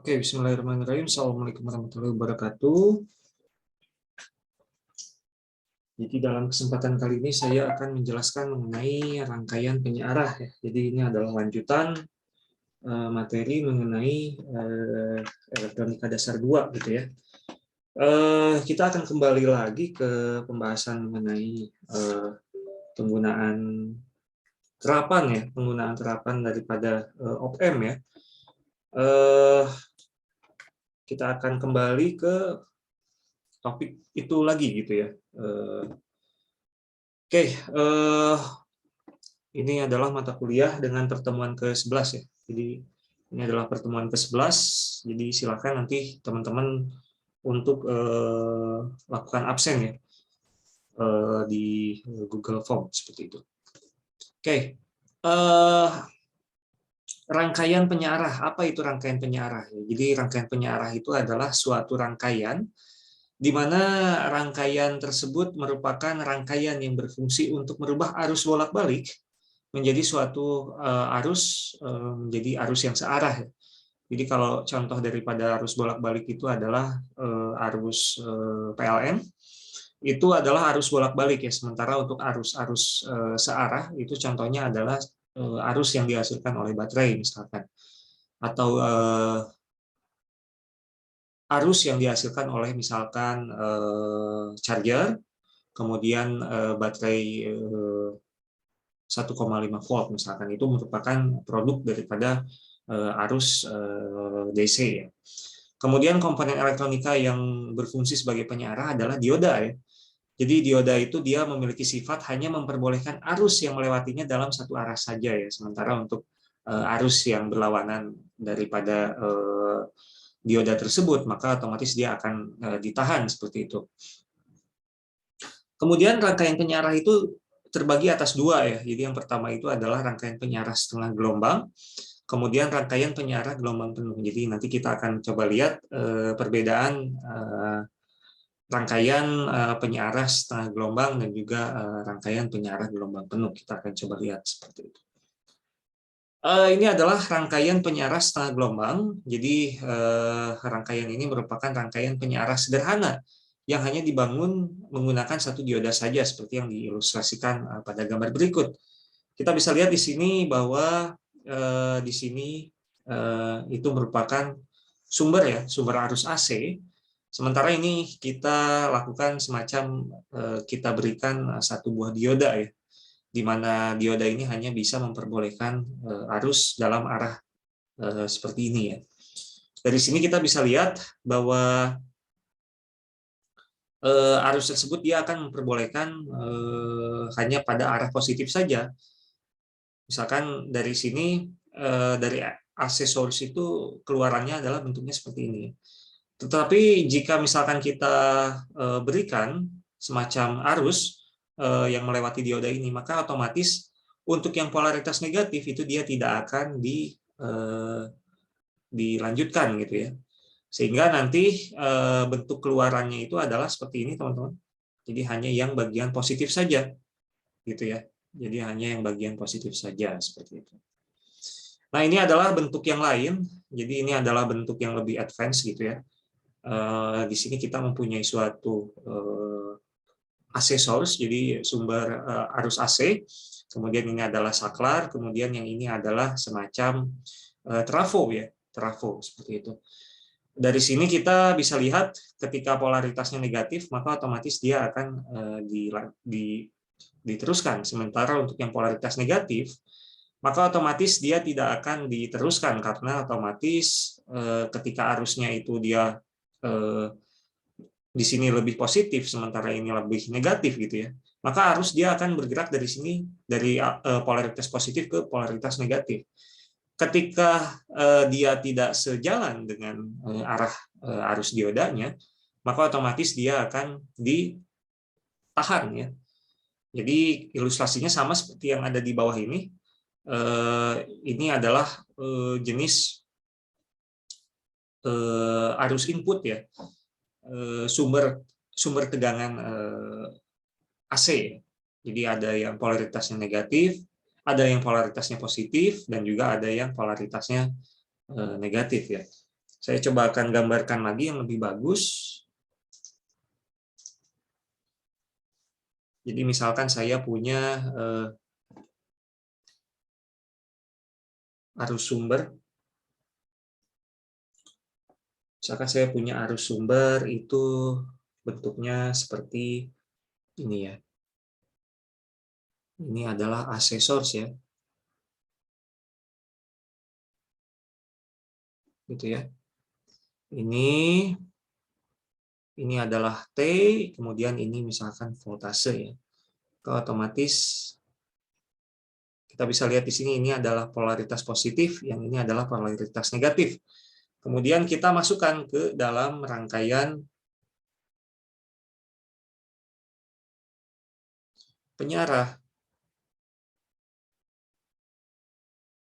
Oke, bismillahirrahmanirrahim. Assalamualaikum warahmatullahi wabarakatuh. Jadi dalam kesempatan kali ini saya akan menjelaskan mengenai rangkaian penyiarah ya. Jadi ini adalah lanjutan materi mengenai elektronika dasar 2 gitu ya. Kita akan kembali lagi ke pembahasan mengenai penggunaan terapan daripada op-amp ya. Kita akan kembali ke topik itu lagi gitu ya. Oke, ini adalah mata kuliah dengan pertemuan ke-11 ya. Jadi ini adalah pertemuan ke-11. Jadi silakan nanti teman-teman untuk lakukan absen ya di Google Form seperti itu. Oke, rangkaian penyiarah. Apa itu rangkaian penyiarah? Jadi rangkaian penyiarah itu adalah suatu rangkaian di mana rangkaian tersebut merupakan rangkaian yang berfungsi untuk merubah arus bolak-balik menjadi suatu arus menjadi arus yang searah. Jadi kalau contoh daripada arus bolak-balik itu adalah arus PLN, itu adalah arus bolak-balik ya. Sementara untuk arus-arus searah itu contohnya adalah arus yang dihasilkan oleh baterai misalkan, atau arus yang dihasilkan oleh misalkan charger, kemudian baterai 1,5 volt misalkan, itu merupakan produk daripada arus DC ya. Kemudian komponen elektronika yang berfungsi sebagai penyiarah adalah dioda ya. Jadi dioda itu dia memiliki sifat hanya memperbolehkan arus yang melewatinya dalam satu arah saja ya. Sementara untuk arus yang berlawanan daripada dioda tersebut, maka otomatis dia akan ditahan seperti itu. Kemudian rangkaian penyiarah itu terbagi atas dua ya. Jadi yang pertama itu adalah rangkaian penyiarah setengah gelombang, kemudian rangkaian penyiarah gelombang penuh. Jadi nanti kita akan coba lihat perbedaan rangkaian penyiarah setengah gelombang dan juga rangkaian penyiarah gelombang penuh. Kita akan coba lihat seperti itu. Ini adalah rangkaian penyiarah setengah gelombang. Jadi rangkaian ini merupakan rangkaian penyiarah sederhana yang hanya dibangun menggunakan satu dioda saja, seperti yang diilustrasikan pada gambar berikut. Kita bisa lihat di sini bahwa di sini itu merupakan sumber arus AC. Sementara ini kita lakukan semacam kita berikan satu buah dioda ya, di mana dioda ini hanya bisa memperbolehkan arus dalam arah seperti ini ya. Dari sini kita bisa lihat bahwa arus tersebut dia akan memperbolehkan hanya pada arah positif saja. Misalkan dari sini dari AC source itu keluarannya adalah bentuknya seperti ini. Tetapi jika misalkan kita berikan semacam arus yang melewati dioda ini, maka otomatis untuk yang polaritas negatif itu dia tidak akan dilanjutkan gitu ya. Sehingga nanti bentuk keluarannya itu adalah seperti ini teman-teman. Jadi hanya yang bagian positif saja gitu ya. Jadi hanya yang bagian positif saja seperti itu. Nah, ini adalah bentuk yang lain. Jadi ini adalah bentuk yang lebih advance gitu ya. Di sini kita mempunyai suatu AC source, jadi sumber arus AC. Kemudian ini adalah saklar, kemudian yang ini adalah semacam trafo ya, trafo seperti itu. Dari sini kita bisa lihat ketika polaritasnya negatif, maka otomatis dia akan diteruskan. Sementara untuk yang polaritas negatif, maka otomatis dia tidak akan diteruskan karena otomatis ketika arusnya itu dia di sini lebih positif, sementara ini lebih negatif gitu ya, maka arus dia akan bergerak dari sini, dari polaritas positif ke polaritas negatif. Ketika dia tidak sejalan dengan arah arus diodanya, maka otomatis dia akan ditahan ya. Jadi ilustrasinya sama seperti yang ada di bawah ini. Ini adalah jenis arus input ya, sumber tegangan AC. Jadi ada yang polaritasnya negatif, ada yang polaritasnya positif, dan juga ada yang polaritasnya negatif ya. Saya coba akan gambarkan lagi yang lebih bagus. Jadi misalkan saya punya arus sumber. Misalkan saya punya arus sumber itu bentuknya seperti ini ya. Ini adalah AC source ya. Gitu ya. Ini adalah T, kemudian ini misalkan voltase ya. Otomatis kita bisa lihat di sini ini adalah polaritas positif, yang ini adalah polaritas negatif. Kemudian kita masukkan ke dalam rangkaian penyarah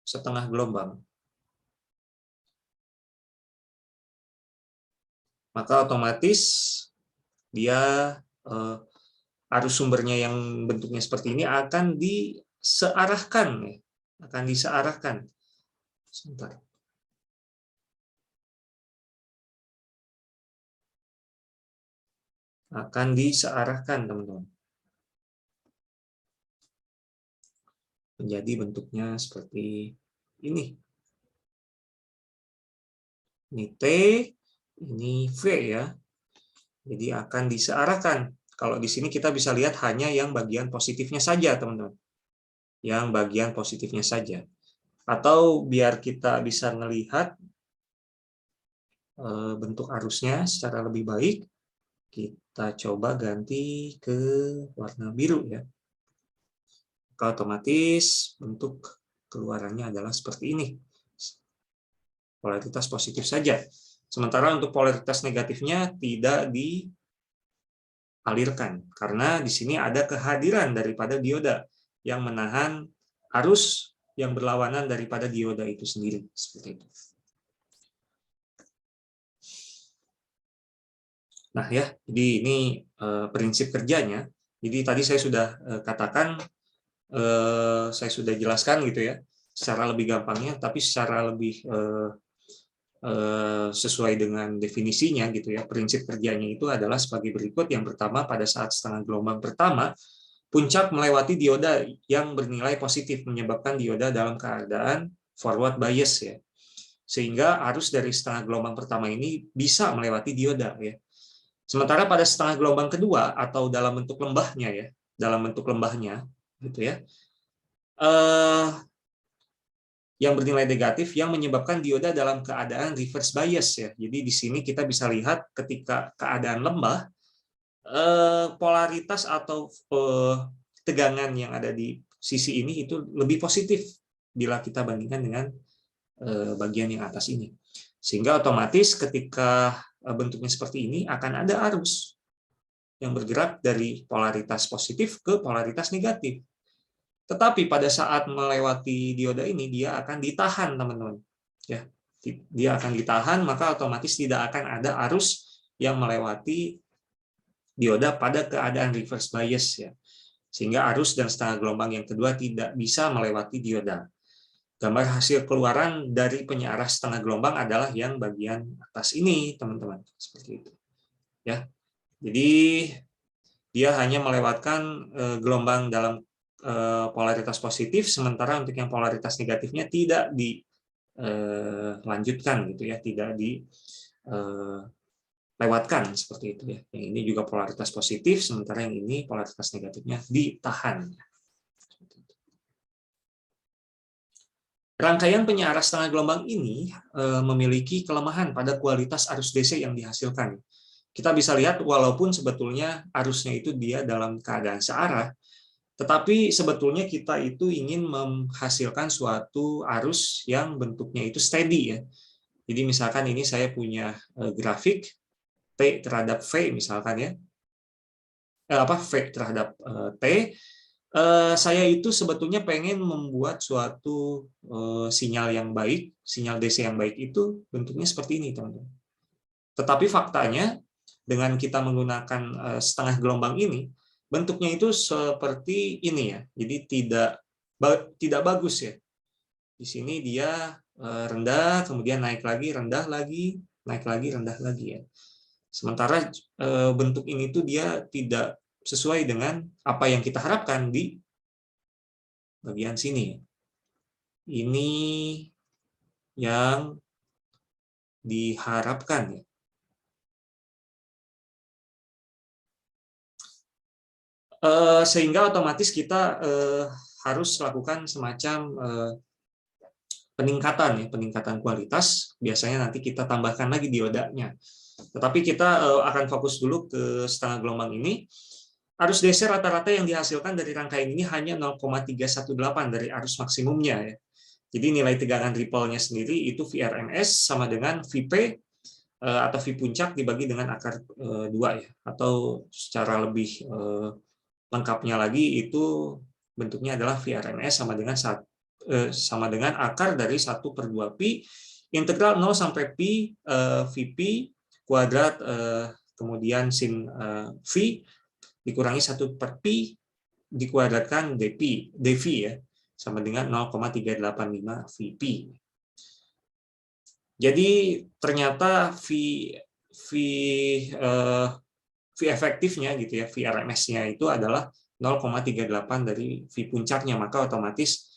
setengah gelombang. Maka otomatis dia arus sumbernya yang bentuknya seperti ini akan disearahkan, akan disearahkan. Sebentar. Akan disearahkan, teman-teman. Menjadi bentuknya seperti ini. Ini T, ini V ya. Jadi akan disearahkan. Kalau di sini kita bisa lihat hanya yang bagian positifnya saja, teman-teman. Yang bagian positifnya saja. Atau biar kita bisa melihat bentuk arusnya secara lebih baik, kita coba ganti ke warna biru ya. Maka otomatis bentuk keluarannya adalah seperti ini. Polaritas positif saja. Sementara untuk polaritas negatifnya tidak dialirkan karena di sini ada kehadiran daripada dioda yang menahan arus yang berlawanan daripada dioda itu sendiri, seperti itu. Nah ya, jadi ini prinsip kerjanya. Jadi tadi saya sudah katakan, saya sudah jelaskan gitu ya, secara lebih gampangnya, tapi secara lebih sesuai dengan definisinya gitu ya. Prinsip kerjanya itu adalah sebagai berikut. Yang pertama, pada saat setengah gelombang pertama, puncak melewati dioda yang bernilai positif, menyebabkan dioda dalam keadaan forward bias ya. Sehingga arus dari setengah gelombang pertama ini bisa melewati dioda ya. Sementara pada setengah gelombang kedua atau dalam bentuk lembahnya ya, dalam bentuk lembahnya gitu ya, yang bernilai negatif yang menyebabkan dioda dalam keadaan reverse bias ya. Jadi di sini kita bisa lihat ketika keadaan lembah, polaritas atau tegangan yang ada di sisi ini itu lebih positif bila kita bandingkan dengan bagian yang atas ini. Sehingga otomatis ketika bentuknya seperti ini akan ada arus yang bergerak dari polaritas positif ke polaritas negatif. Tetapi pada saat melewati dioda ini dia akan ditahan, teman-teman. Ya, dia akan ditahan, maka otomatis tidak akan ada arus yang melewati dioda pada keadaan reverse bias ya. Sehingga arus dan setengah gelombang yang kedua tidak bisa melewati dioda. Gambar hasil keluaran dari penyarah setengah gelombang adalah yang bagian atas ini, teman-teman. Seperti itu. Ya. Jadi dia hanya melewatkan gelombang dalam polaritas positif, sementara untuk yang polaritas negatifnya tidak dilanjutkan gitu ya, tidak dilewatkan seperti itu ya. Yang ini juga polaritas positif, sementara yang ini polaritas negatifnya ditahan. Rangkaian penyarah setengah gelombang ini memiliki kelemahan pada kualitas arus DC yang dihasilkan. Kita bisa lihat walaupun sebetulnya arusnya itu dia dalam keadaan searah, tetapi sebetulnya kita itu ingin menghasilkan suatu arus yang bentuknya itu steady ya. Jadi misalkan ini saya punya grafik T terhadap V misalkan ya. V terhadap T. Saya itu sebetulnya pengen membuat suatu sinyal yang baik, sinyal DC yang baik itu bentuknya seperti ini, teman-teman. Tetapi faktanya dengan kita menggunakan setengah gelombang ini, bentuknya itu seperti ini ya. Jadi tidak bagus ya. Di sini dia rendah, kemudian naik lagi, rendah lagi, naik lagi, rendah lagi ya. Sementara bentuk ini tuh dia tidak sesuai dengan apa yang kita harapkan di bagian sini. Ini yang diharapkan ya. Sehingga otomatis kita harus lakukan semacam peningkatan kualitas. Biasanya nanti kita tambahkan lagi diodanya. Tetapi kita akan fokus dulu ke setengah gelombang ini. Arus DC rata-rata yang dihasilkan dari rangkaian ini hanya 0,318 dari arus maksimumnya ya. Jadi nilai tegangan ripple-nya sendiri itu VRMS sama dengan VP atau V puncak dibagi dengan akar 2 ya. Atau secara lebih lengkapnya lagi itu bentuknya adalah VRMS sama dengan akar dari 1/2 pi integral 0 sampai pi VP kuadrat kemudian sin V dikurangi 1/pi dikuadratkan dV ya, sama dengan 0,385 VP. Jadi ternyata V efektifnya gitu ya, VRMS-nya itu adalah 0,38 dari V puncaknya, maka otomatis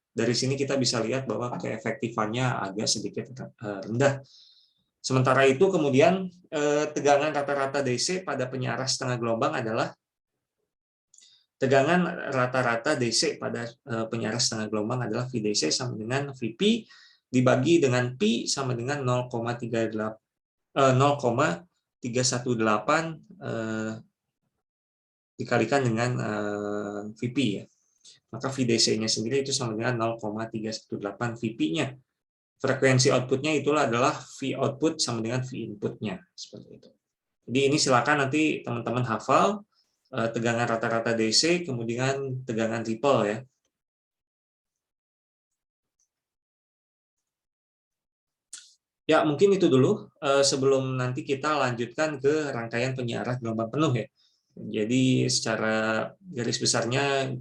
dari sini kita bisa lihat bahwa keefektifannya agak sedikit rendah. Sementara itu kemudian tegangan rata-rata DC pada penyaras setengah gelombang adalah tegangan rata-rata DC pada penyaras setengah gelombang adalah VDC sama dengan VP dibagi dengan pi sama dengan 0,318 dikalikan dengan VP ya. Maka VDC-nya sendiri itu sama dengan 0,318 VP-nya. Frekuensi output-nya itulah adalah V output sama dengan V input-nya. Seperti itu. Jadi ini silakan nanti teman-teman hafal tegangan rata-rata DC, kemudian tegangan ripple ya. Ya, mungkin itu dulu sebelum nanti kita lanjutkan ke rangkaian penyiaran gelombang penuh ya. Jadi secara garis besarnya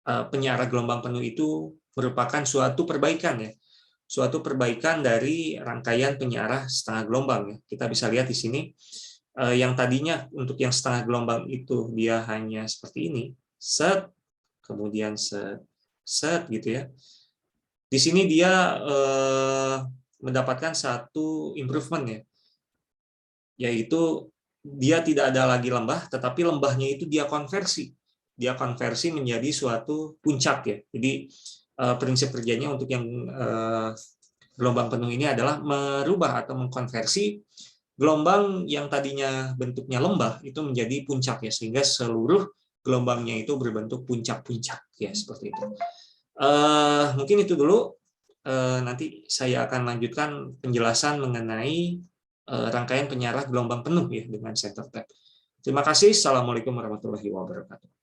penyiaran gelombang penuh itu merupakan suatu perbaikan ya. Suatu perbaikan dari rangkaian penyiaran setengah gelombang ya. Kita bisa lihat di sini yang tadinya untuk yang setengah gelombang itu dia hanya seperti ini, set, kemudian set gitu ya. Di sini dia mendapatkan satu improvement ya, yaitu dia tidak ada lagi lembah, tetapi lembahnya itu dia konversi menjadi suatu puncak ya. Jadi prinsip kerjanya untuk yang gelombang penuh ini adalah merubah atau mengkonversi gelombang yang tadinya bentuknya lembah itu menjadi puncak ya, sehingga seluruh gelombangnya itu berbentuk puncak-puncak ya, seperti itu. Mungkin itu dulu. Nanti saya akan lanjutkan penjelasan mengenai rangkaian penyiaran gelombang penuh ya dengan center tap. Terima kasih. Assalamualaikum warahmatullahi wabarakatuh.